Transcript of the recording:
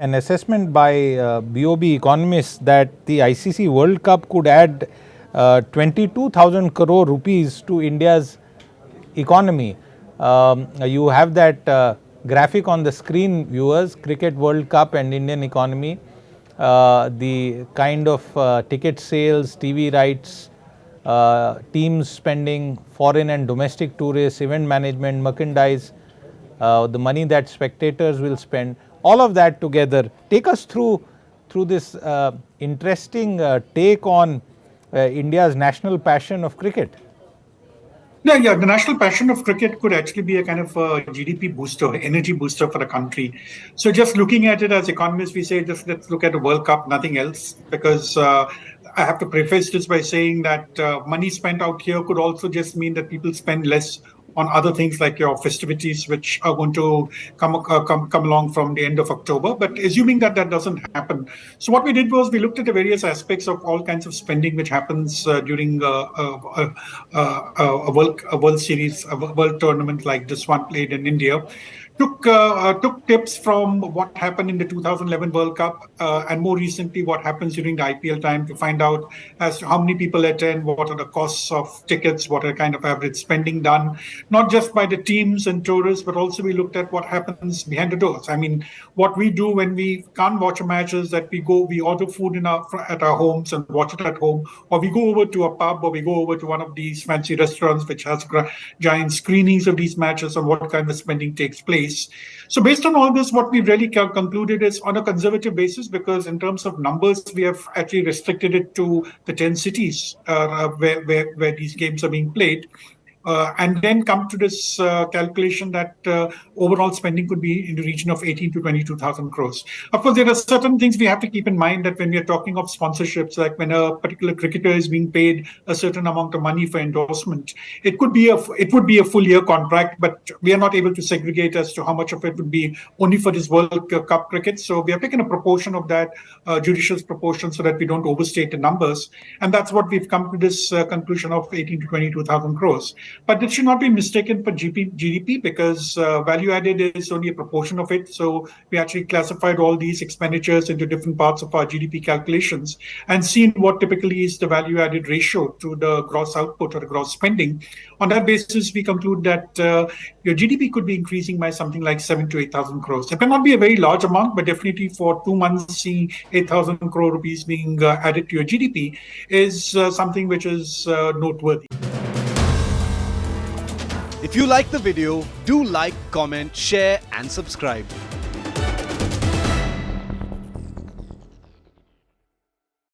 an assessment by BOB economists that the ICC World Cup could add 22,000 crore rupees to India's economy. You have that graphic on the screen, viewers. Cricket World Cup and Indian economy, the kind of ticket sales, TV rights, teams spending, foreign and domestic tourists, event management, merchandise, the money that spectators will spend, all of that together. Take us through this interesting take on India's national passion of cricket. Yeah. The national passion of cricket could actually be a kind of GDP booster, energy booster for the country. So just looking at it as economists, we say just let's look at the World Cup, nothing else, because I have to preface this by saying that money spent out here could also just mean that people spend less on other things like your festivities, which are going to come along from the end of October. But assuming that that doesn't happen, so what we did was we looked at the various aspects of all kinds of spending which happens during a World Series, a World tournament like this one played in India. Took tips from what happened in the 2011 World Cup and more recently what happens during the IPL time to find out as to how many people attend, what are the costs of tickets, what are kind of average spending done, not just by the teams and tourists, but also we looked at what happens behind the doors. I mean, what we do when we can't watch a match is that we order food at our homes and watch it at home, or we go over to a pub, or we go over to one of these fancy restaurants which has giant screenings of these matches and what kind of spending takes place. So based on all this, what we really concluded is on a conservative basis, because in terms of numbers, we have actually restricted it to the 10 cities where these games are being played. And then come to this calculation that overall spending could be in the region of 18 to 22,000 crores. Of course, there are certain things we have to keep in mind that when we are talking of sponsorships, like when a particular cricketer is being paid a certain amount of money for endorsement, it would be a full year contract, but we are not able to segregate as to how much of it would be only for this World Cup cricket. So we have taken a proportion of that, judicious proportion, so that we don't overstate the numbers. And that's what we've come to this conclusion of 18 to 22,000 crores. But it should not be mistaken for GDP because value added is only a proportion of it. So we actually classified all these expenditures into different parts of our GDP calculations and seen what typically is the value added ratio to the gross output or the gross spending. On that basis, we conclude that your GDP could be increasing by something like 7 to 8,000 crores. It may not be a very large amount, but definitely for 2 months, seeing 8,000 crore rupees being added to your GDP is something which is noteworthy. If you like the video, do like, comment, share and subscribe.